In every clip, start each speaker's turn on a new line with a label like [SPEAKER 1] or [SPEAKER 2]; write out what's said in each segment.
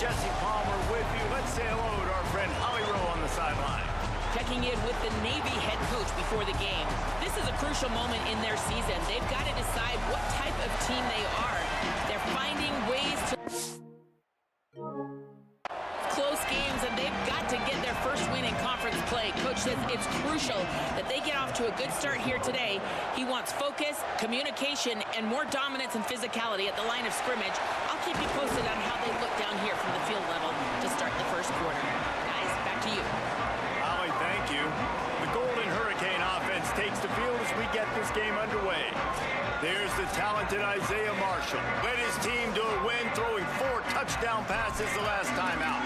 [SPEAKER 1] Jesse Palmer with you. Let's say hello to our friend Holly Rowe on the sideline.
[SPEAKER 2] Checking in with the Navy head coach before the game. This is a crucial moment in their season. They've got to decide what type of team they are. They're finding ways to close games, and they've got to get their first win in conference play. Coach says it's crucial that they get off to a good start here today. He wants focus, communication, and more dominance and physicality at the line of scrimmage. I'll keep you posted on how they look down here from the field level to start the first quarter. Guys, back to you.
[SPEAKER 1] Holly, thank you. The Golden Hurricane offense takes the field as we get this game underway. There's the talented Isaiah Marshall. Led his team to a win, throwing 4 touchdown passes the last time out.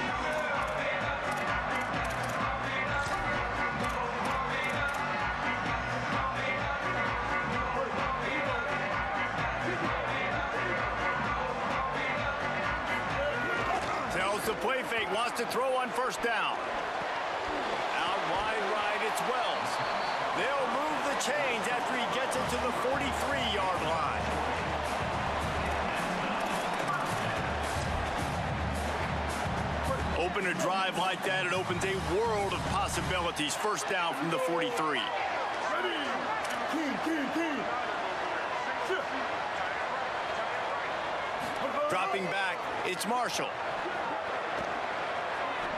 [SPEAKER 1] Tells the play fake, wants to throw on first down. Out wide right, it's Wells. They'll move the chains after he gets it to the 43-yard line. Open a drive like that, it opens a world of possibilities. First down from the 43. Dropping back, it's Marshall.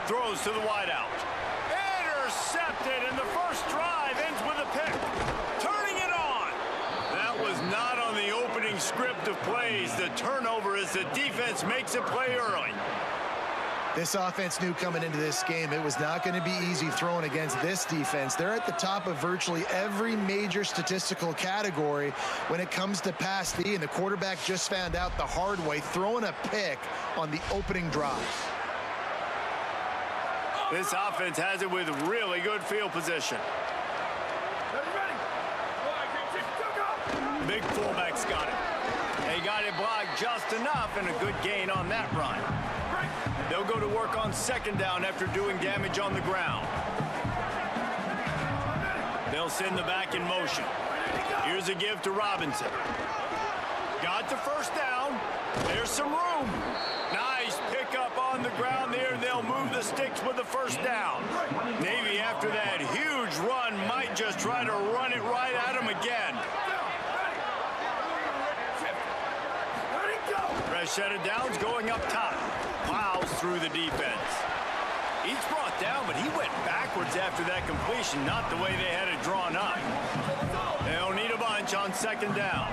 [SPEAKER 1] Throws to the wideout. Intercepted, and the first drive ends with a pick. Turning it on. That was not on the opening script of plays. The turnover as the defense makes a play early.
[SPEAKER 3] This offense knew coming into this game it was not going to be easy throwing against this defense. They're at the top of virtually every major statistical category when it comes to pass D, and the quarterback just found out the hard way, throwing a pick on the opening drive.
[SPEAKER 1] This offense has it with really good field position. Big fullback's got it. They got it blocked just enough, and a good gain on that run. They'll go to work on second down after doing damage on the ground. They'll send the back in motion. Here's a give to Robinson. Got the first down. There's some room. Nice pickup on the ground there. They'll move the sticks with the first down. Navy, after that huge run, might just try to run it right at him again. Fresh set of downs going up top. Plows through the defense. He's brought down, but he went backwards after that completion, not the way they had it drawn up. They'll need a bunch on second down.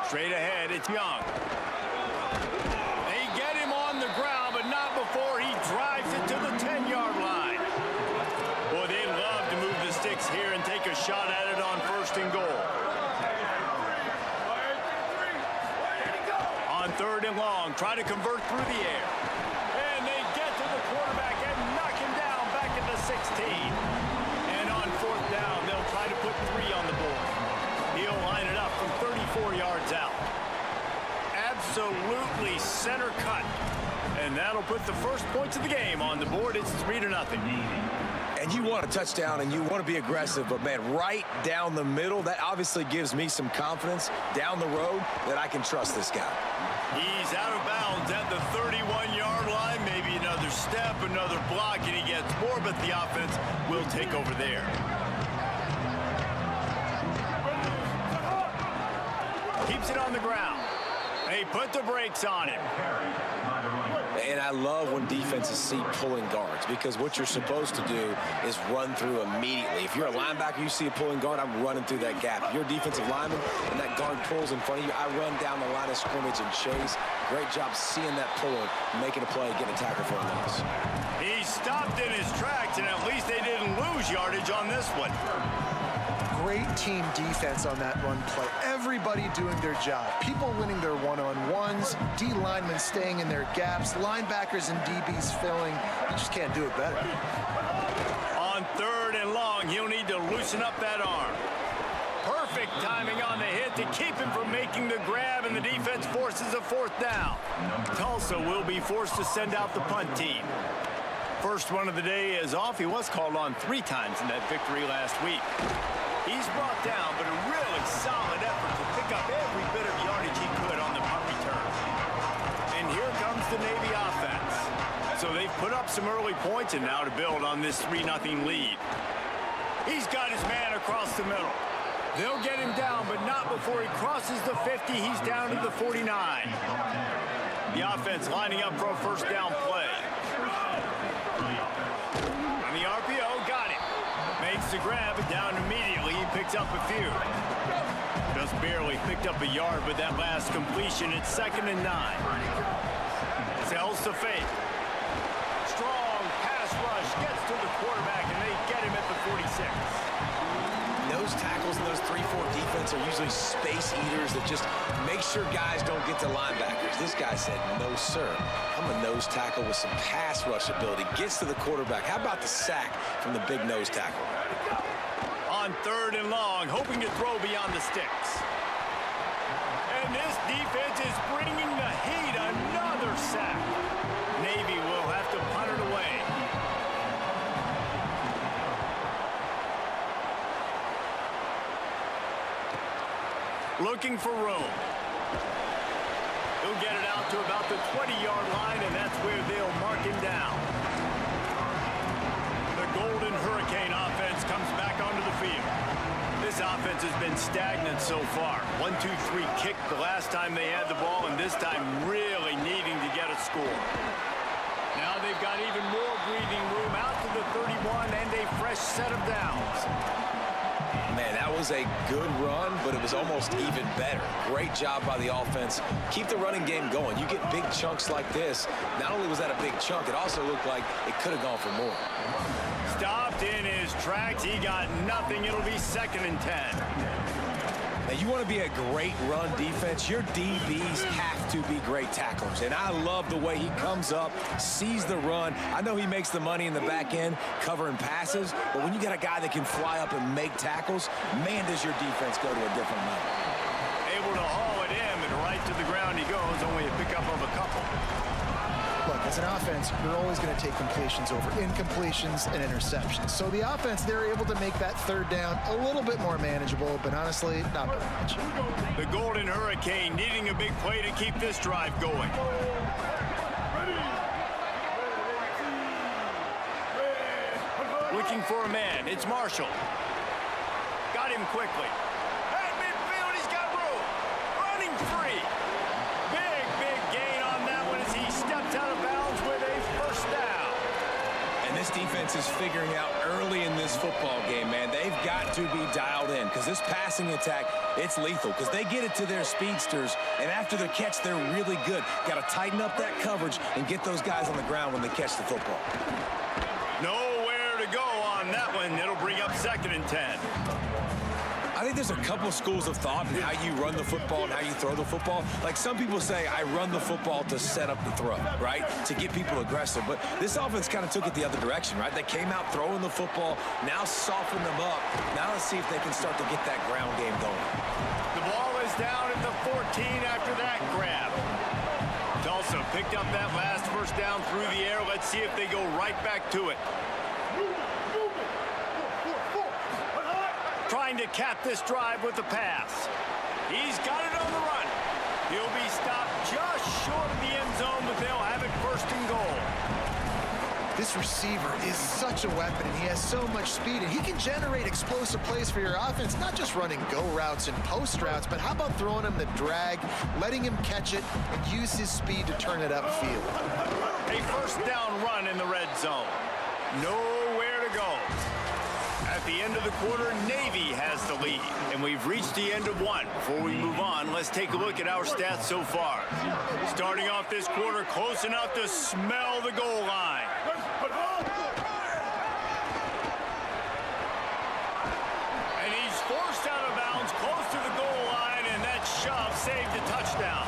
[SPEAKER 1] Straight ahead, it's Young. They get him on the ground, but not before he drives it to the 10-yard line. Boy, they love to move the sticks here and take a shot at it on first and goal. On third and long, try to convert through the air. And they get to the quarterback and knock him down back at the 16. And on fourth down, they'll try to put 3 on the board. He'll line it up from 34 yards out. Absolutely center cut. And that'll put the first points of the game on the board. It's 3-0.
[SPEAKER 4] And you want a touchdown and you want to be aggressive, but man, right down the middle, that obviously gives me some confidence down the road that I can trust this guy.
[SPEAKER 1] He's out of bounds at the 31-yard line. Maybe another step, another block, and he gets more, but the offense will take over there. Keeps it on the ground. They put the brakes on him.
[SPEAKER 4] And I love when defenses see pulling guards, because what you're supposed to do is run through immediately. If you're a linebacker, you see a pulling guard, I'm running through that gap. If you're a defensive lineman and that guard pulls in front of you, I run down the line of scrimmage and chase. Great job seeing that puller, making a play, getting a tackle for a loss.
[SPEAKER 1] He stopped in his tracks, and at least they didn't lose yardage on this one.
[SPEAKER 3] Great team defense on that run play. Everybody doing their job. People winning their one-on-ones, D linemen staying in their gaps, linebackers and DBs filling. You just can't do it better.
[SPEAKER 1] On third and long, he'll need to loosen up that arm. Perfect timing on the hit to keep him from making the grab, and the defense forces a fourth down. Tulsa will be forced to send out the punt team. First one of the day is off. He was called on 3 times in that victory last week. He's brought down, but a really solid effort to pick up every bit of yardage he could on the punt return. And here comes the Navy offense. So they've put up some early points and now to build on this 3-0 lead. He's got his man across the middle. They'll get him down, but not before he crosses the 50. He's down to the 49. The offense lining up for a first down play. On the RPO, got it. Makes the grab, but down immediately. He picks up a few. Just barely picked up a yard, but that last completion, it's 2nd and 9. Sells to fake. Strong pass rush, gets to the quarterback, and they get him at the 46.
[SPEAKER 4] Those tackles in those 3-4 defense are usually space eaters that just make sure guys don't get to linebackers. This guy said, no, sir. I'm a nose tackle with some pass rush ability. Gets to the quarterback. How about the sack from the big nose tackle?
[SPEAKER 1] On 3rd and long, hoping to throw beyond the sticks. And this defense is bringing the heat. Another sack. Navy will have to punt it away. Looking for room. He'll get it out to about the 20-yard line, and that's where they'll mark him down. The Golden Hurricane offense comes back onto the field. This offense has been stagnant so far. 1-2-3 kick the last time they had the ball, and this time really needing to get a score. Now they've got even more breathing room out to the 31 and a fresh set of downs.
[SPEAKER 4] Man, that was a good run, but it was almost even better. Great job by the offense. Keep the running game going. You get big chunks like this. Not only was that a big chunk, it also looked like it could have gone for more.
[SPEAKER 1] Stopped in his tracks. He got nothing. It'll be 2nd and 10.
[SPEAKER 4] Now, you want to be a great run defense, your DBs have to be great tacklers. And I love the way he comes up, sees the run. I know he makes the money in the back end covering passes, but when you got a guy that can fly up and make tackles, man, does your defense go to a different level.
[SPEAKER 1] Able to haul it in, and right to the ground he goes, only a pickup of a couple.
[SPEAKER 3] Look, as an offense, you're always going to take completions over incompletions and interceptions. So the offense, they're able to make that 3rd down a little bit more manageable, but honestly, not very much.
[SPEAKER 1] The Golden Hurricane needing a big play to keep this drive going. Looking for a man. It's Marshall. Got him quickly. At midfield, he's got room. Running free. Big gain on that one as he stepped out of bounds with a first down.
[SPEAKER 4] And this defense is figuring out early in this football game, man, they've got to be dialed in because this passing attack, it's lethal because they get it to their speedsters, and after the catch, they're really good. Got to tighten up that coverage and get those guys on the ground when they catch the football.
[SPEAKER 1] Nowhere to go on that one. It'll bring up 2nd and 10.
[SPEAKER 4] I think there's a couple of schools of thought in how you run the football and how you throw the football. Like some people say, I run the football to set up the throw, right? To get people aggressive. But this offense kind of took it the other direction, right? They came out throwing the football, now soften them up. Now let's see if they can start to get that ground game going.
[SPEAKER 1] The ball is down at the 14 after that grab. Tulsa picked up that last first down through the air. Let's see if they go right back to it. Trying to cap this drive with the pass. He's got it on the run. He'll be stopped just short of the end zone, but they'll have it 1st and goal.
[SPEAKER 3] This receiver is such a weapon, and he has so much speed, and he can generate explosive plays for your offense, not just running go routes and post routes, but how about throwing him the drag, letting him catch it, and use his speed to turn it upfield.
[SPEAKER 1] A first down run in the red zone. Nowhere to go. At the end of the quarter, Navy has the lead, and we've reached the end of one. Before we move on, let's take a look at our stats so far. Starting off this quarter, close enough to smell the goal line. And he's forced out of bounds close to the goal line, and that shove saved a touchdown.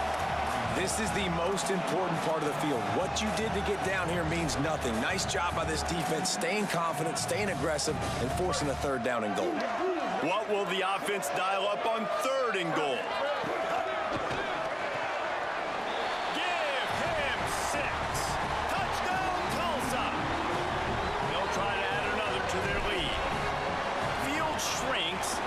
[SPEAKER 4] This is the most important part of the field. What you did to get down here means nothing. Nice job by this defense, staying confident, staying aggressive, and forcing a 3rd down and goal.
[SPEAKER 1] What will the offense dial up on 3rd and goal? Give him 6. Touchdown, Tulsa. They'll try to add another to their lead. Field shrinks.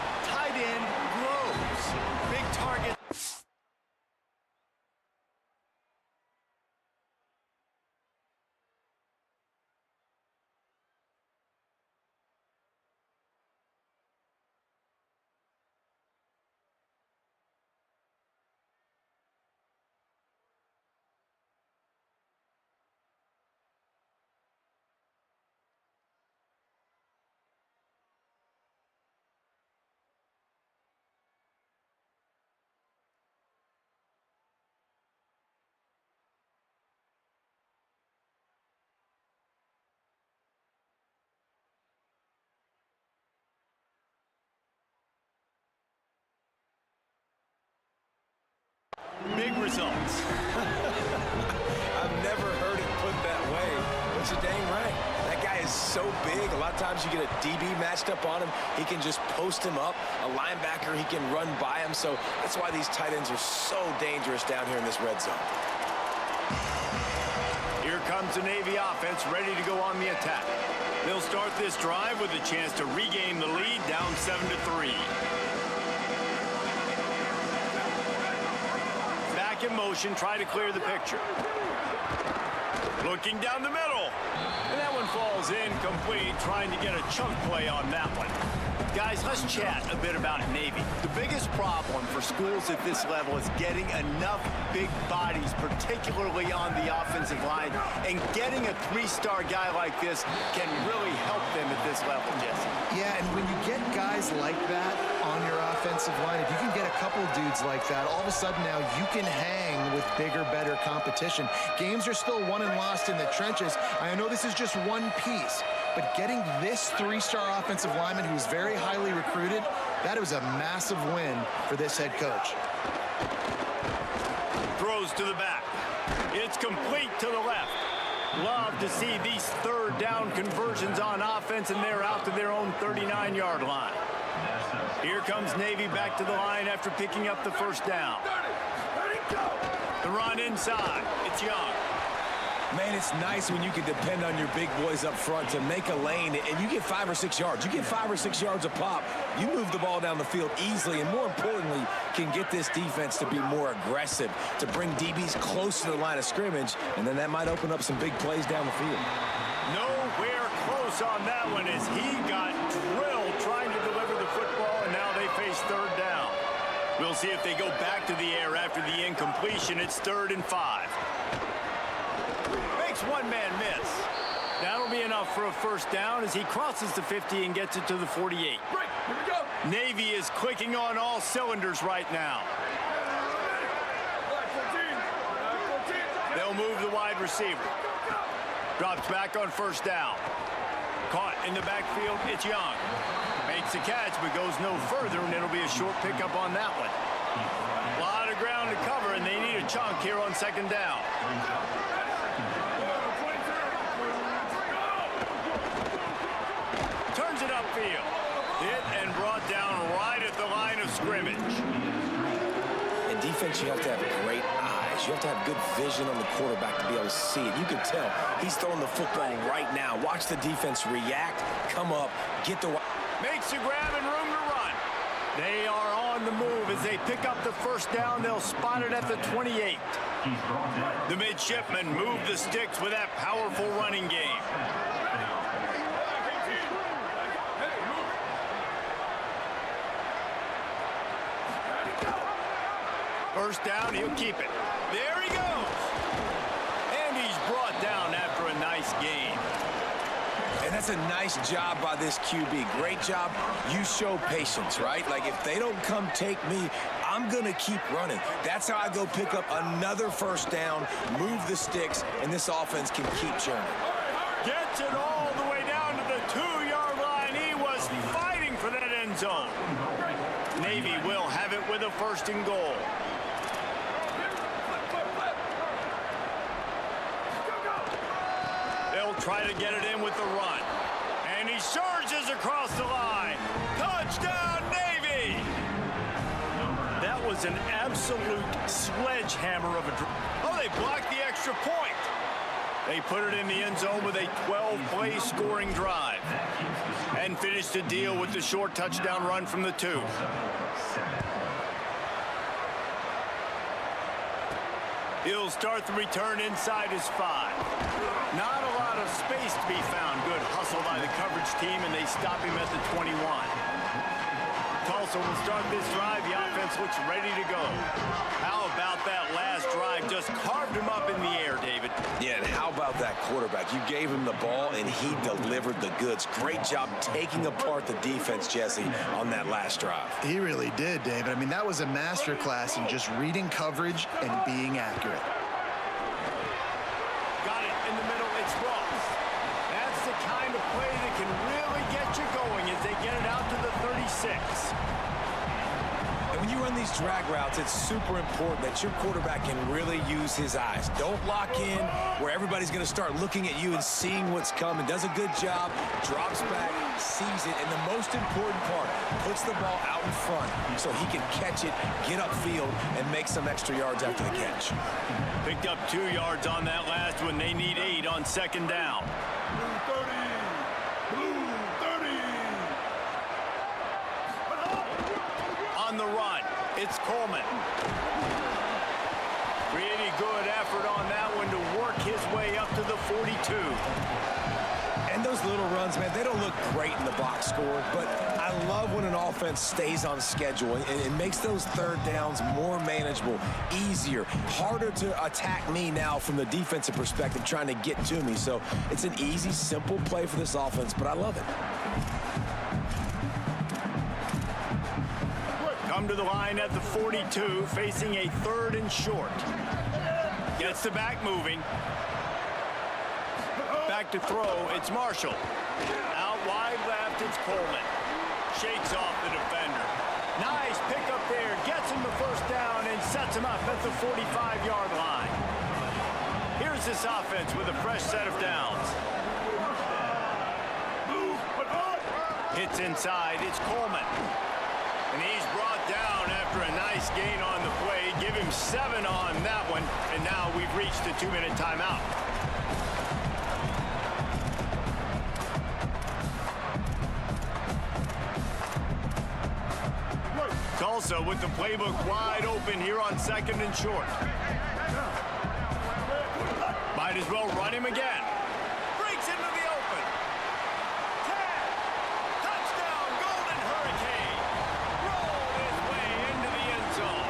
[SPEAKER 1] results.
[SPEAKER 4] I've never heard it put that way, but you're dang right. That guy is so big. A lot of times you get a DB matched up on him. He can just post him up. A linebacker, he can run by him. So that's why these tight ends are so dangerous down here in this red zone.
[SPEAKER 1] Here comes the Navy offense ready to go on the attack. They'll start this drive with a chance to regain the lead, down 7-3. Back in motion, try to clear the picture. Looking down the middle. And that one falls incomplete, trying to get a chunk play on that one. Guys, let's chat a bit about Navy. The biggest problem for schools at this level is getting enough big bodies, particularly on the offensive line, and getting a three-star guy like this can really help them at this level, Jesse.
[SPEAKER 3] Yeah, and when you get guys like that on your offensive line, if you can get a couple dudes like that, all of a sudden now you can hang with bigger, better competition. Games are still won and lost in the trenches. I know this is just one piece, but getting this three-star offensive lineman who's very highly recruited, that was a massive win for this head coach.
[SPEAKER 1] Throws to the back. It's complete to the left. Love to see these third down conversions on offense, and they're out to their own 39-yard line. Here comes Navy back to the line after picking up the first down. The run inside. It's Young.
[SPEAKER 4] Man, it's nice when you can depend on your big boys up front to make a lane, and you get 5 or 6 yards. You get 5 or 6 yards a pop. You move the ball down the field easily, and more importantly, can get this defense to be more aggressive, to bring DBs close to the line of scrimmage, and then that might open up some big plays down the field.
[SPEAKER 1] Nowhere close on that one as he got drilled trying to deliver the football, and now they face third down. We'll see if they go back to the air after the incompletion. It's 3rd and 5. One man miss. That'll be enough for a first down as he crosses the 50 and gets it to the 48.
[SPEAKER 5] Here we go.
[SPEAKER 1] Navy is clicking on all cylinders right now. They'll move the wide receiver. Drops back on first down. Caught in the backfield, it's Young. Makes the catch but goes no further, and it'll be a short pickup on that one. A lot of ground to cover, and they need a chunk here on second down. Turns it upfield. Hit and brought down right at the line of scrimmage.
[SPEAKER 4] In defense, you have to have great eyes. You have to have good vision on the quarterback to be able to see it. You can tell he's throwing the football right now. Watch the defense react, come up, get the...
[SPEAKER 1] Makes a grab and room to run. They are on the move as they pick up the first down. They'll spot it at the 28. The midshipmen move the sticks with that powerful running game. First down, he'll keep it. There he goes. And he's brought down after a nice game.
[SPEAKER 4] And that's a nice job by this QB. Great job. You show patience, right? Like, if they don't come take me, I'm going to keep running. That's how I go pick up another first down, move the sticks, and this offense can keep churning.
[SPEAKER 1] Gets it all the way down to the 2-yard line. He was fighting for that end zone. Navy will have it with a 1st and goal. Try to get it in with the run. And he surges across the line. Touchdown, Navy! That was an absolute sledgehammer of a drive. Oh, they blocked the extra point. They put it in the end zone with a 12-play scoring drive. And finished the deal with the short touchdown run from the 2. He'll start the return inside his 5. Not a lot of space to be found. Good hustle by the coverage team, and they stop him at the 21. Tulsa will start this drive. The offense looks ready to go. How about that last drive? Just carved him up in the air, David.
[SPEAKER 4] Yeah, and how about that quarterback? You gave him the ball, and he delivered the goods. Great job taking apart the defense, Jesse, on that last drive.
[SPEAKER 3] He really did, David. I mean, that was a masterclass in just reading coverage and being accurate.
[SPEAKER 1] Got it in the middle. It's Ross. That's the kind of play that can really get you going as they get it out to the 36.
[SPEAKER 4] And when you run these these drag routes, it's super important that your quarterback can really use his eyes. Don't lock in where everybody's going to start looking at you and seeing what's coming. Does a good job, drops back, sees it, and the most important part, puts the ball out in front so he can catch it, get upfield, and make some extra yards after the catch.
[SPEAKER 1] Picked up 2 yards on that last one. They need 8 on second down. On the run, it's Coleman. Pretty good effort on that one to work his way up to the 42.
[SPEAKER 4] And those little runs, man, they don't look great in the box score, but I love when an offense stays on schedule and it makes those third downs more manageable, easier, harder to attack me now from the defensive perspective trying to get to me. So it's an easy, simple play for this offense, but I love it.
[SPEAKER 1] Come to the line at the 42, facing a 3rd and short. Gets the back moving. Back to throw, it's Marshall. Out wide left, it's Coleman. Shakes off the defender. Nice pickup there, gets him the first down and sets him up at the 45-yard line. Here's this offense with a fresh set of downs. Hits inside, it's Coleman. And he's brought down after a nice gain on the play. Give him 7 on that one, and now we've reached a 2-minute timeout. Tulsa with the playbook wide open here on 2nd and short. Might as well run him again. Breaks into the open. 10. Touchdown, Golden Hurricane. Roll his way into the end zone.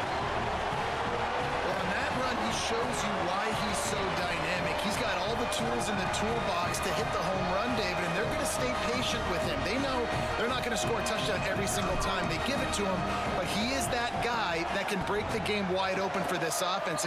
[SPEAKER 3] Well, on that run, he shows you why he's so dynamic. He's got all the tools in the toolbox to hit the home run, David, and they're going to stay patient with him. They know they're not going to score a touchdown every single time they give it to him, but he is that guy that can break the game wide open for this offense.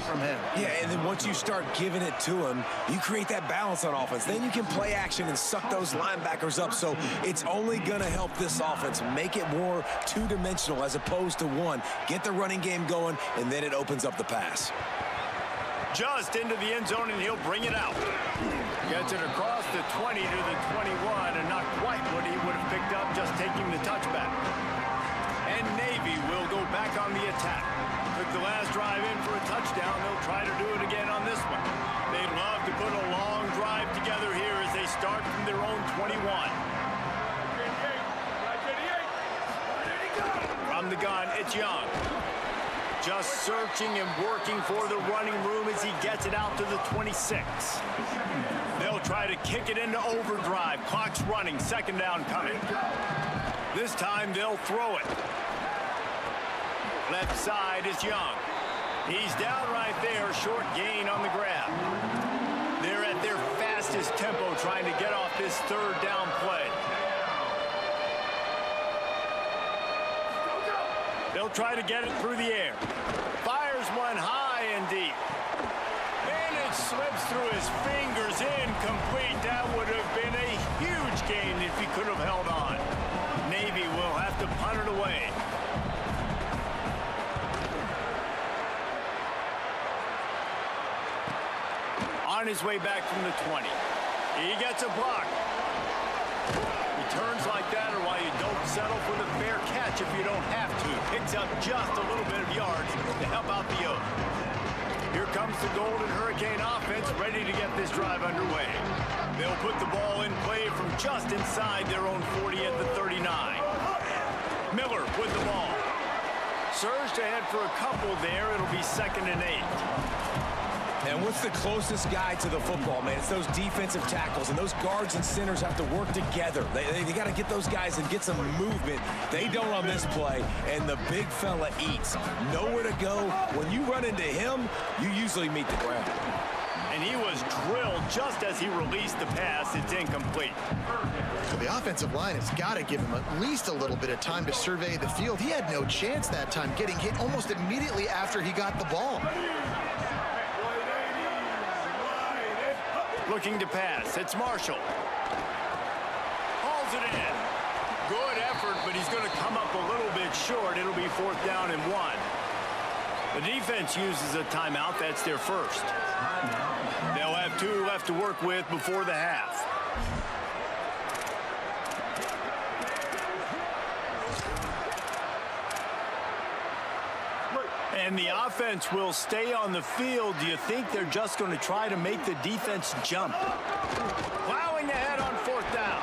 [SPEAKER 3] From him.
[SPEAKER 4] Yeah, and then once you start giving it to him, you create that balance on offense. Then you can play action and suck those linebackers up. So it's only going to help this offense make it more two-dimensional as opposed to one. Get the running game going, and then it opens up the pass.
[SPEAKER 1] Just into the end zone, and he'll bring it out. Gets it across the 20 to the 21, and not quite what he would have picked up just taking the touchback. And Navy will go back on the attack. Took the last drive in for a touchdown. They'll try to do it again on this one. They'd love to put a long drive together here as they start from their own 21. From the gun, it's Young. Just searching and working for the running room as he gets it out to the 26. They'll try to kick it into overdrive. Clock's running, second down coming. This time they'll throw it. Left side is Young. He's down right there, short gain on the grab. They're at their fastest tempo trying to get off this third down play. They'll try to get it through the air. Fires one high and deep. And it slips through his fingers, incomplete. That would have been a huge gain if he could have held on. Navy will have to punt it away. On his way back from the 20. He gets a block. Returns like that are why you don't settle for the fair catch if you don't have to. Picks up just a little bit of yards to help out the Oak. Here comes the Golden Hurricane offense ready to get this drive underway. They'll put the ball in play from just inside their own 40 at the 39. Miller with the ball. Surged ahead for a couple there. It'll be 2nd and 8.
[SPEAKER 4] And what's the closest guy to the football, man? It's those defensive tackles, and those guards and centers have to work together. They got to get those guys and get some movement. They don't on this play, and the big fella eats. Nowhere to go. When you run into him, you usually meet the ground.
[SPEAKER 1] And he was drilled just as he released the pass. It's incomplete.
[SPEAKER 3] Well, the offensive line has got to give him at least a little bit of time to survey the field. He had no chance that time, getting hit almost immediately after he got the ball.
[SPEAKER 1] Looking to pass. It's Marshall. Hauls it in. Good effort, but he's going to come up a little bit short. It'll be 4th down and 1. The defense uses a timeout. That's their first. They'll have 2 left to work with before the half. And the offense will stay on the field. Do you think they're just going to try to make the defense jump? Plowing ahead on 4th down.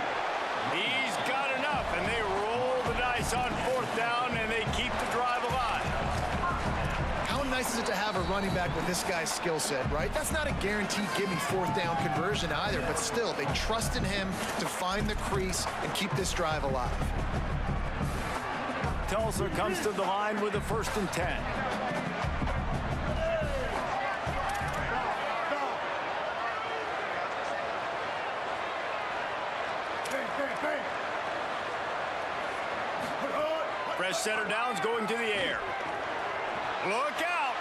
[SPEAKER 1] He's got enough, and they roll the dice on 4th down, and they keep the drive alive.
[SPEAKER 3] How nice is it to have a running back with this guy's skill set, right? That's not a guaranteed give-me 4th down conversion either, but still, they trust in him to find the crease and keep this drive alive.
[SPEAKER 1] Tulsa comes to the line with a 1st and 10. Fresh center downs going to the air. Look out!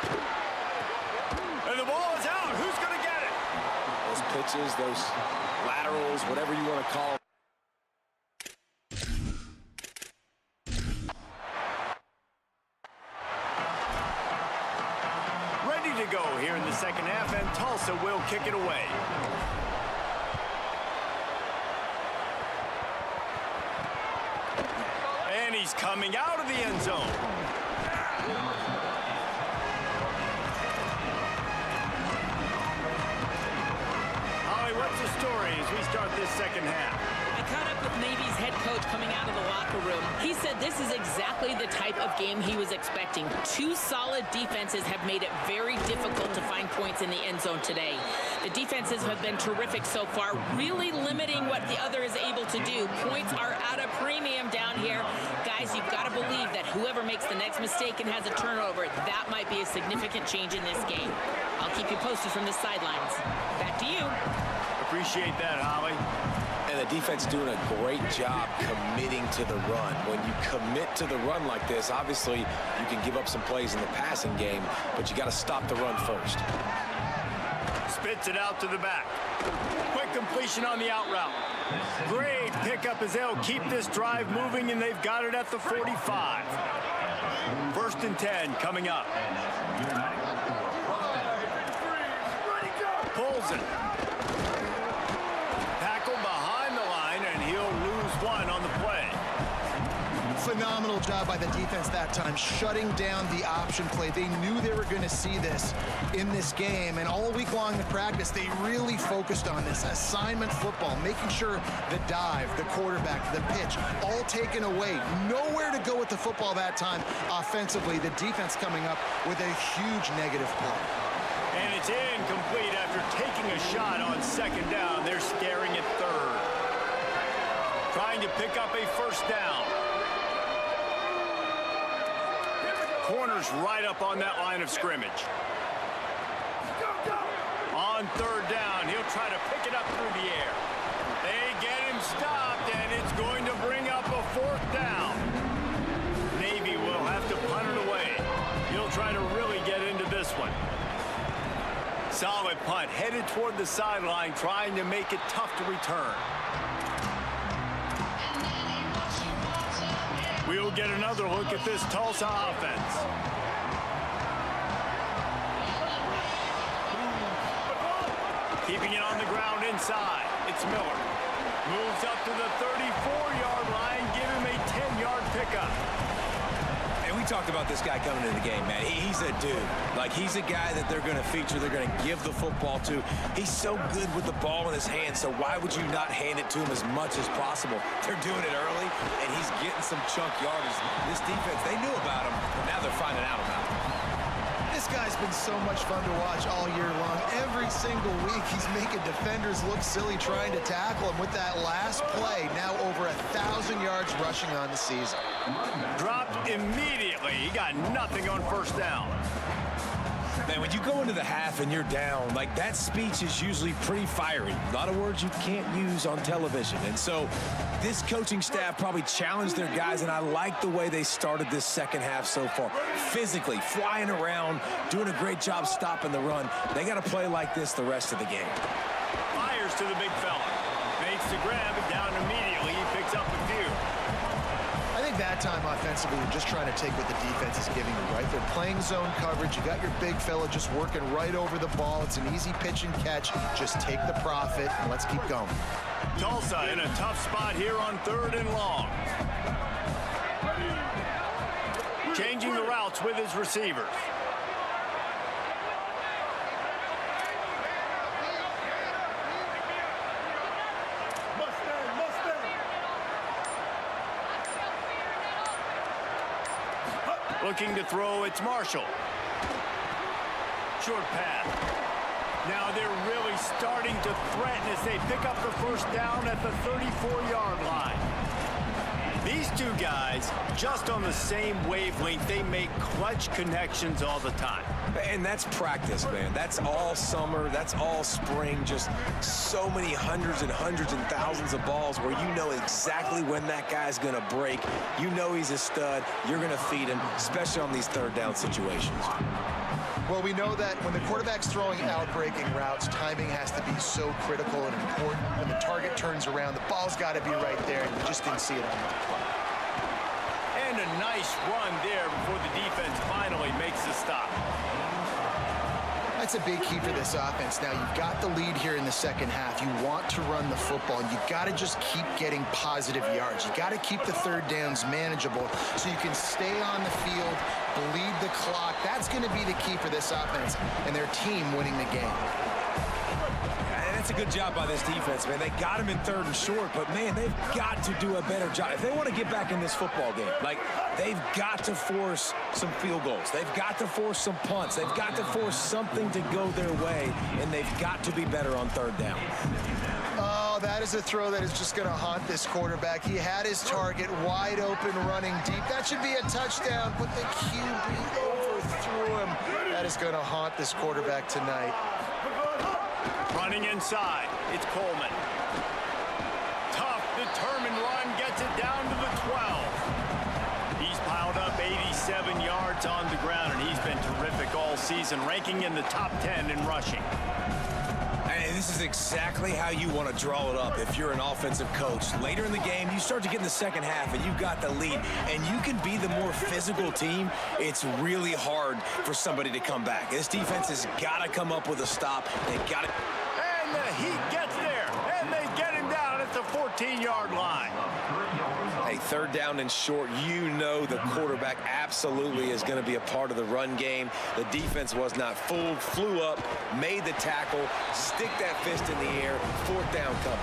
[SPEAKER 1] And the ball is out. Who's going to get it?
[SPEAKER 4] Those pitches, those laterals, whatever you want to call them.
[SPEAKER 1] Ready to go here in the 2nd half, and Tulsa will kick it away. And he's coming out of the end zone. Holly, what's the story as we start this 2nd half?
[SPEAKER 2] I caught up with Navy's head coach coming out of the locker room. He said this is exactly the type of game he was expecting. 2 solid defenses have made it very difficult to find points in the end zone today. The defenses have been terrific so far, really limiting what the other is able to do. Points are at a premium down here. Guys, you've got to believe that whoever makes the next mistake and has a turnover, that might be a significant change in this game. I'll keep you posted from the sidelines. Back to you.
[SPEAKER 1] Appreciate that, Holly.
[SPEAKER 4] And the defense doing a great job committing to the run. When you commit to the run like this, obviously you can give up some plays in the passing game, but you got to stop the run first.
[SPEAKER 1] Spits it out to the back. Quick completion on the out route. Great pickup as they'll keep this drive moving, and they've got it at the 45. 1st and 10 coming up. Pulls it. Tackled behind the line, and he'll lose 1 on the play.
[SPEAKER 3] Phenomenal job by the defense that time, shutting down the option play. They knew they were going to see this in this game, and all week long in practice, they really focused on this assignment football, making sure the dive, the quarterback, the pitch, all taken away. Nowhere to go with the football that time offensively. The defense coming up with a huge negative play.
[SPEAKER 1] And it's incomplete after taking a shot on 2nd down. They're staring at 3rd. Trying to pick up a 1st down. Corner's right up on that line of scrimmage. On 3rd down, he'll try to pick it up through the air. They get him stopped, and it's going to bring up a 4th down. Navy will have to punt it away. He'll try to really get into this one. Solid punt, headed toward the sideline, trying to make it tough to return. We'll get another look at this Tulsa offense. Keeping it on the ground inside. It's Miller. Moves up to the 34-yard line. Give him a 10-yard pickup.
[SPEAKER 4] And we talked about this guy coming into the game, man. He's a dude. Like, he's a guy that they're going to feature. They're going to give the football to. He's so good with the ball in his hand, so why would you not hand it to him as much as possible? They're doing it early, and he's getting some chunk yardage. This defense, they knew about him, but now they're finding out about him.
[SPEAKER 3] This guy's been so much fun to watch all year long. Every single week, he's making defenders look silly trying to tackle him with that last play. Now over 1,000 yards rushing on the season.
[SPEAKER 1] Dropped immediately. He got nothing on first down.
[SPEAKER 4] Man, when you go into the half and you're down, like, that speech is usually pretty fiery. A lot of words you can't use on television. And so this coaching staff probably challenged their guys, and I like the way they started this second half so far. Physically, flying around, doing a great job stopping the run. They got to play like this the rest of the game.
[SPEAKER 1] Fires to the big fella. Makes the grab and down immediately. He picks up a few.
[SPEAKER 3] I think that time offensively, you're just trying to take what the defense is giving you, right? They're playing zone coverage. You got your big fella just working right over the ball. It's an easy pitch and catch. Just take the profit and let's keep going.
[SPEAKER 1] Tulsa in a tough spot here on 3rd and long. Changing the routes with his receivers. Looking to throw, it's Marshall. Short pass. Now they're really starting to threaten as they pick up the first down at the 34-yard line. These two guys, just on the same wavelength, they make clutch connections all the time.
[SPEAKER 4] And that's practice, man. That's all summer. That's all spring. Just so many hundreds and thousands of balls where you know exactly when that guy's going to break. You know he's a stud. You're going to feed him, especially on these third down situations.
[SPEAKER 3] Well, we know that when the quarterback's throwing out-breaking routes, timing has to be so critical and important. When the target turns around, the ball's got to be right there, and you just didn't see it on that play.
[SPEAKER 1] And a nice run there before the defense finally makes the stop.
[SPEAKER 3] That's a big key for this offense. Now, you've got the lead here in the second half. You want to run the football, and you've got to just keep getting positive yards. You got to keep the third downs manageable so you can stay on the field, bleed the clock. That's going to be the key for this offense and their team winning the game.
[SPEAKER 4] And that's a good job by this defense, man. They got him in 3rd and short, but, man, they've got to do a better job. If they want to get back in this football game, like, they've got to force some field goals. They've got to force some punts. They've got to force something to go their way, and they've got to be better on 3rd down.
[SPEAKER 3] Oh, that is a throw that is just going to haunt this quarterback. He had his target wide open, running deep. That should be a touchdown, but the QB overthrew him. That is going to haunt this quarterback tonight.
[SPEAKER 1] Running inside, it's Coleman. Tough, determined run, gets it down to the 12. He's piled up 87 yards on the ground, and he's been terrific all season, ranking in the top 10 in rushing.
[SPEAKER 4] And this is exactly how you want to draw it up if you're an offensive coach. Later in the game, you start to get in the second half, and you've got the lead, and you can be the more physical team. It's really hard for somebody to come back. This defense has got to come up with a stop. They've got to...
[SPEAKER 1] And the Heat gets there, and they get him down at the 14-yard line.
[SPEAKER 4] Hey, 3rd down and short, you know the quarterback absolutely is going to be a part of the run game. The defense was not fooled, flew up, made the tackle, stick that fist in the air, 4th down coming.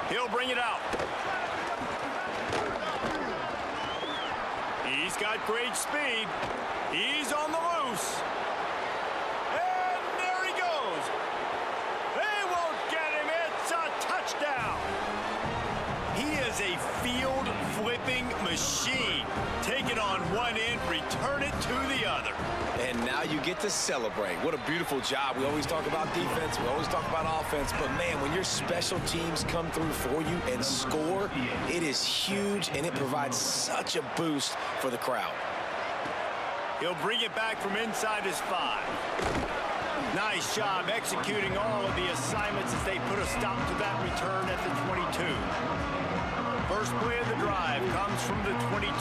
[SPEAKER 1] He'll bring it out. He's got great speed. He's on the loose. And there he goes. They won't get him. It's a touchdown. He is a field-flipping machine. Take it on one end, return it to the other.
[SPEAKER 4] And now you get to celebrate. What a beautiful job. We always talk about defense. We always talk about offense. But, man, when your special teams come through for you and score, it is huge, and it provides such a boost for the crowd.
[SPEAKER 1] He'll bring it back from inside his 5. Nice job executing all of the assignments as they put a stop to that return at the 22. First play of the drive comes from the 22.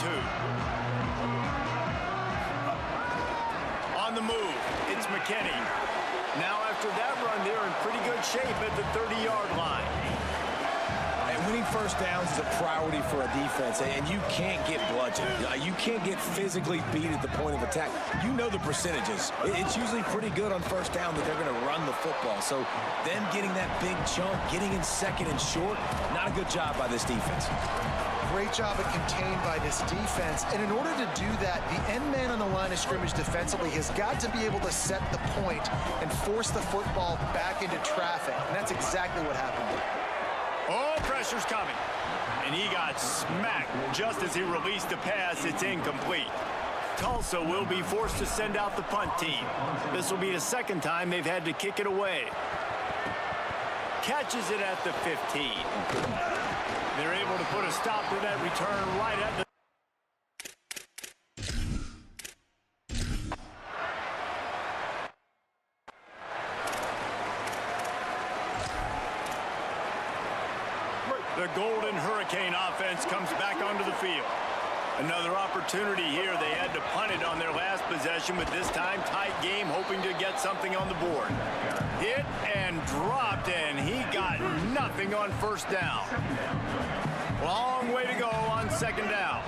[SPEAKER 1] On the move, it's McKinney. Now after that run, they're in pretty good shape at the 30-yard line.
[SPEAKER 4] And winning first downs is a priority for a defense, and you can't get bludgeoned. You can't get physically beat at the point of attack. You know the percentages. It's usually pretty good on first down that they're going to run the football. So them getting that big chunk, getting in second and short, not a good job by this defense.
[SPEAKER 3] Great job at contained by this defense. And in order to do that, the end man on the line of scrimmage defensively has got to be able to set the point and force the football back into traffic. And that's exactly what happened.
[SPEAKER 1] Oh, pressure's coming. And he got smacked just as he released the pass. It's incomplete. Tulsa will be forced to send out the punt team. This will be the second time they've had to kick it away. Catches it at the 15. They're able to put a stop to that return right at the... The Golden Hurricane offense comes back onto the field. Another opportunity here. They had to punt it on their last possession, but this time tight game, hoping to get something on the board. Hit and dropped, and he got nothing on first down. Long way to go on second down.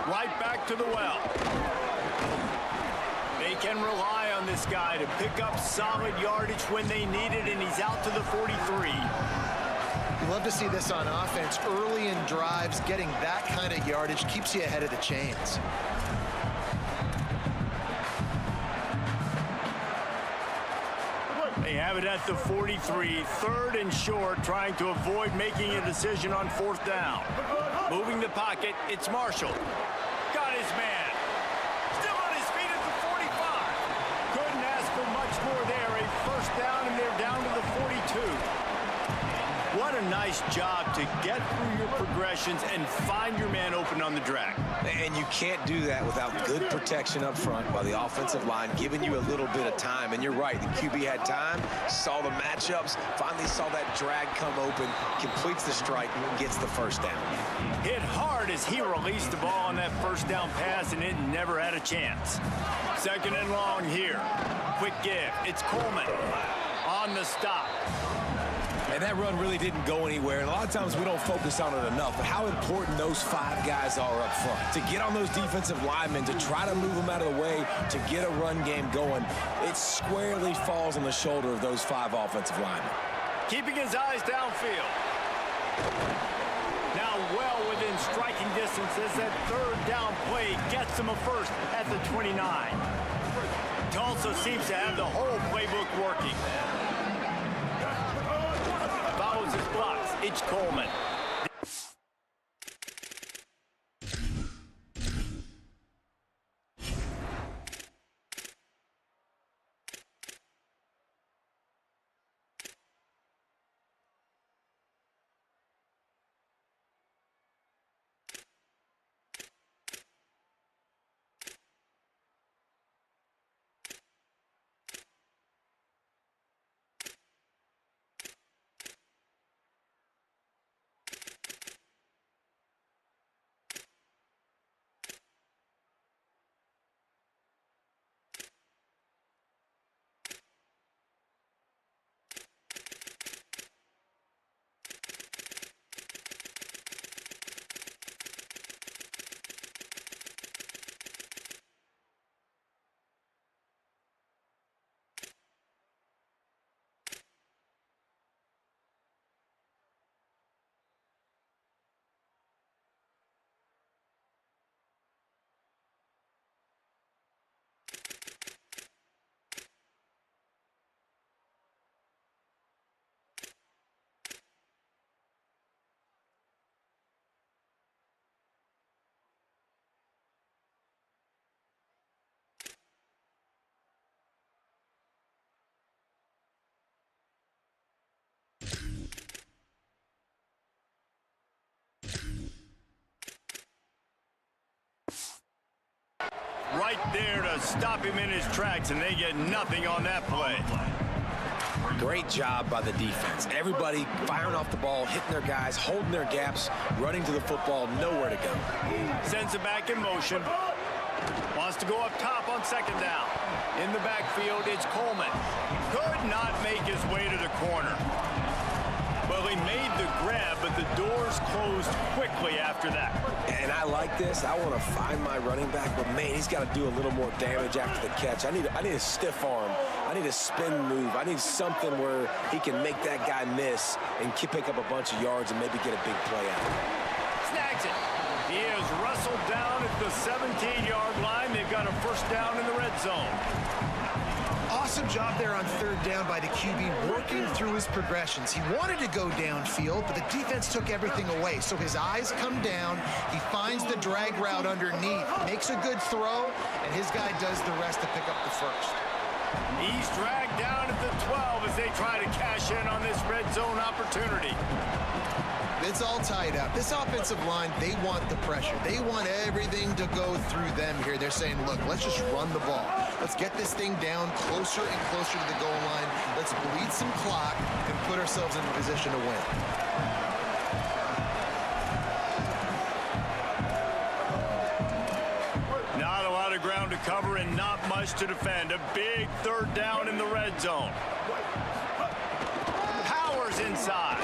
[SPEAKER 1] Right back to the well. They can rely on this guy to pick up solid yardage when they need it, and he's out to the 43.
[SPEAKER 3] You love to see this on offense. Early in drives, getting that kind of yardage keeps you ahead of the chains.
[SPEAKER 1] They have it at the 43, third and short, trying to avoid making a decision on fourth down. Moving the pocket, it's Marshall. Got his man. Still on his feet at the 45. Couldn't ask for much more there. A first down, and they're down to the 42. What a nice job to get through your progressions and find your man open on the drag.
[SPEAKER 4] And you can't do that without good protection up front by the offensive line, giving you a little bit of time. And you're right, the QB had time, saw the matchups, finally saw that drag come open, completes the strike, gets the first down.
[SPEAKER 1] Hit hard as he released the ball on that first down pass, and it never had a chance. Second and long here. Quick give. It's Coleman on the stop.
[SPEAKER 4] And that run really didn't go anywhere. And a lot of times we don't focus on it enough. But how important those 5 guys are up front. To get on those defensive linemen, to try to move them out of the way, to get a run game going, it squarely falls on the shoulder of those 5 offensive linemen.
[SPEAKER 1] Keeping his eyes downfield. Now well within striking distance as that third down play gets him a first at the 29. Tulsa seems to have the whole playbook working. Follows his blocks. It's Coleman. there to stop him in his tracks, and they get nothing on that play.
[SPEAKER 4] Great job by the defense. Everybody firing off the ball, hitting their guys, holding their gaps, running to the football, nowhere to go.
[SPEAKER 1] Sends it back in motion. Wants to go up top on second down. In the backfield, it's Coleman. Could not make his way to the corner. Well, he made the grab, but the doors closed quickly after that.
[SPEAKER 4] And I like this. I want to find my running back, but, man, he's got to do a little more damage after the catch. I need a stiff arm. I need a spin move. I need something where he can make that guy miss and pick up a bunch of yards and maybe get a big play out.
[SPEAKER 1] Snags it. He is wrestled down at the 17-yard line. They've got a first down in the red zone.
[SPEAKER 3] Awesome job there on third down by the QB, working through his progressions. He wanted to go downfield, but the defense took everything away. So his eyes come down. He finds the drag route underneath, makes a good throw, and his guy does the rest to pick up the first.
[SPEAKER 1] He's dragged down at the 12 as they try to cash in on this red zone opportunity.
[SPEAKER 3] It's all tied up. This offensive line, they want the pressure. They want everything to go through them here. They're saying, look, let's just run the ball. Let's get this thing down closer and closer to the goal line. Let's bleed some clock and put ourselves in a position to win.
[SPEAKER 1] Not a lot of ground to cover and not much to defend. A big third down in the red zone. Powers inside.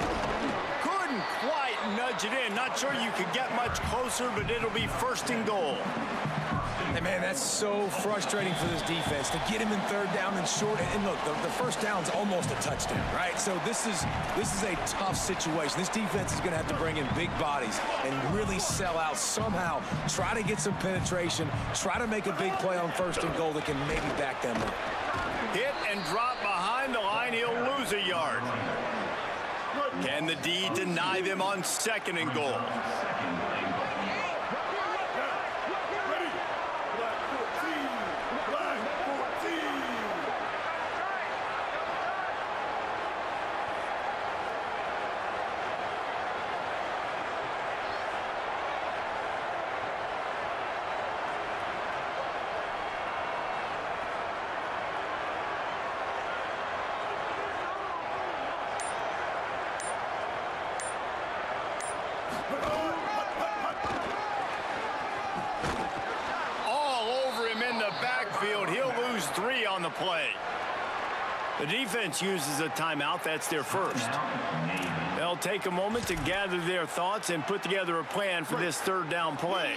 [SPEAKER 1] Couldn't quite nudge it in. Not sure you could get much closer, but it'll be first and goal.
[SPEAKER 4] And, man, that's so frustrating for this defense to get him in third down and short. And look, the first down's almost a touchdown, right? So this is a tough situation. This defense is going to have to bring in big bodies and really sell out somehow, try to get some penetration, try to make a big play on first and goal that can maybe back them up.
[SPEAKER 1] Hit and drop behind the line. He'll lose a yard. Can the D deny them on second and goal? He'll lose 3 on the play. The defense uses a timeout. That's their first. They'll take a moment to gather their thoughts and put together a plan for this third down play.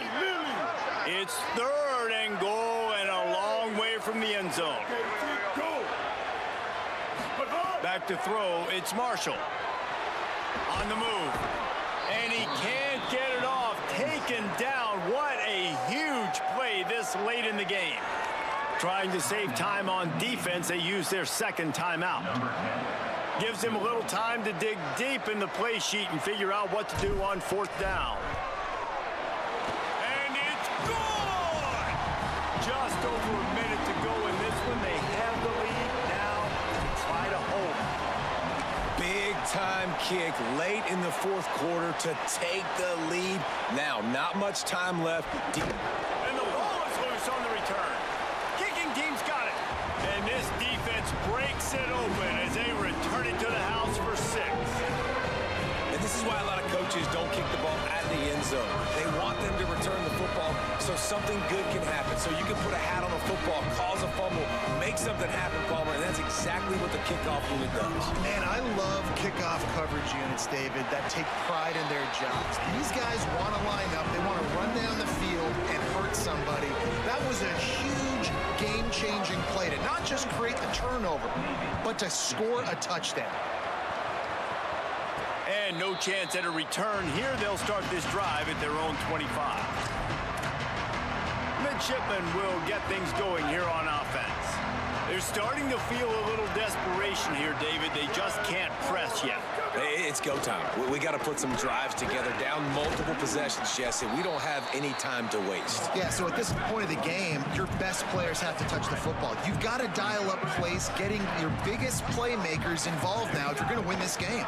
[SPEAKER 1] It's third and goal and a long way from the end zone. Back to throw. It's Marshall. On the move. And he can't get it off. Taken down. What a huge play this late in the game. Trying to save time on defense, they use their second timeout. Gives him a little time to dig deep in the play sheet and figure out what to do on fourth down. And it's good! Just over a minute to go in this one. They have the lead now to try to hold it.
[SPEAKER 4] Big-time kick late in the fourth quarter to take the lead. Now, not much time left.
[SPEAKER 1] And the ball is loose on the return. Kicking team's got it. And this defense breaks it open as they return it to the house for 6.
[SPEAKER 4] And this is why a lot of coaches don't kick the ball at the end zone. They want them to return the football so something good can happen. So you can put a hat on a football, cause a fumble, make something happen, Palmer, and that's exactly what the kickoff unit does.
[SPEAKER 3] Man, I love kickoff coverage units, David, that take pride in their jobs. These guys want to line up. They want to run down the field and hurt somebody. That was a huge game-changing play to not just create the turnover, but to score a touchdown.
[SPEAKER 1] And no chance at a return here. They'll start this drive at their own 25. Midshipmen will get things going here on offense. They're starting to feel a little desperation here, David. They just can't press yet.
[SPEAKER 4] It's go time. We got to put some drives together, down multiple possessions, Jesse. We don't have any time to waste.
[SPEAKER 3] Yeah, so at this point of the game, your best players have to touch the football. You've got to dial up plays, getting your biggest playmakers involved now if you're going to win this game.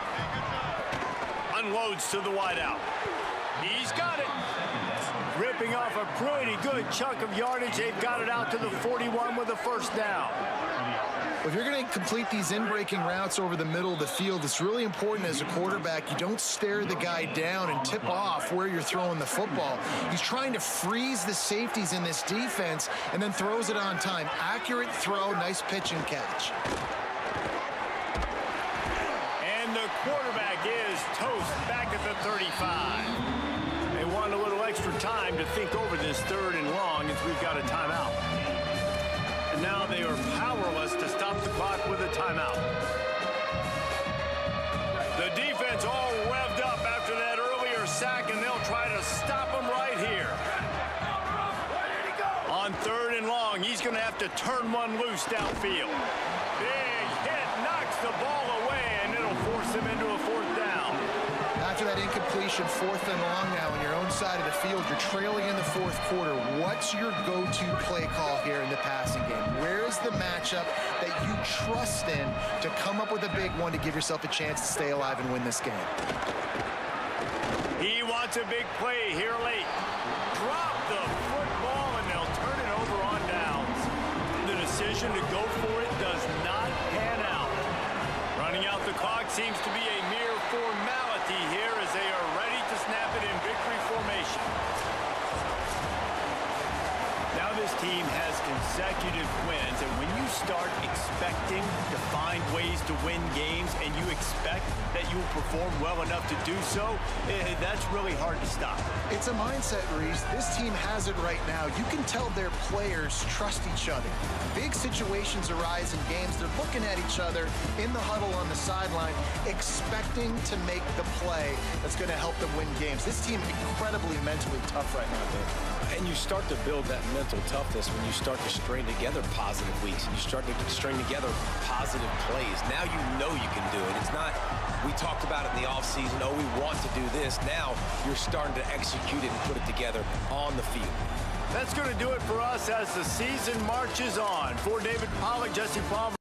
[SPEAKER 1] Unloads to the wideout. He's got it. ripping off a pretty good chunk of yardage. They've got it out to the 41 with a first down.
[SPEAKER 3] If you're going to complete these in-breaking routes over the middle of the field, it's really important as a quarterback you don't stare the guy down and tip off where you're throwing the football. He's trying to freeze the safeties in this defense and then throws it on time. Accurate throw, nice pitch and catch.
[SPEAKER 1] And the quarterback is toast back at the 35. They want a little extra time to think over this 3rd and long as we've got a timeout. And now they are powerless to stop the clock with a timeout. The defense all revved up after that earlier sack, and they'll try to stop them right here. On 3rd and long, he's going to have to turn one loose downfield. Big hit, knocks the ball away, and it'll force him into a 4th down.
[SPEAKER 3] After that incompletion, 4th and long now on your own side of the field, you're trailing in the 4th quarter. What's your go-to play call here in the passing game? Where is the matchup that you trust in to come up with a big one to give yourself a chance to stay alive and win this game?
[SPEAKER 1] He wants a big play here late. Drop the football, and they'll turn it over on downs. The decision to go for it does not pan out. Running out the clock seems to be a mere formality here as they are ready to snap it in victory formation. Now this team has consecutive wins, and when you start expecting to find ways to win games and you expect that you will perform well enough to do so, that's really hard to stop.
[SPEAKER 3] It's a mindset, Reese. This team has it right now. You can tell their players trust each other. Big situations arise in games. They're looking at each other in the huddle on the sideline, expecting to make the play that's going to help them win games. This team incredibly mentally tough right now, Dave.
[SPEAKER 4] And you start to build that mental toughness when you start to string together positive weeks and you start to string together positive plays. Now you know you can do it. It's not, we talked about it in the offseason, oh, we want to do this. Now you're starting to execute it and put it together on the field.
[SPEAKER 1] That's going to do it for us as the season marches on. For David Pollack, Jesse Palmer.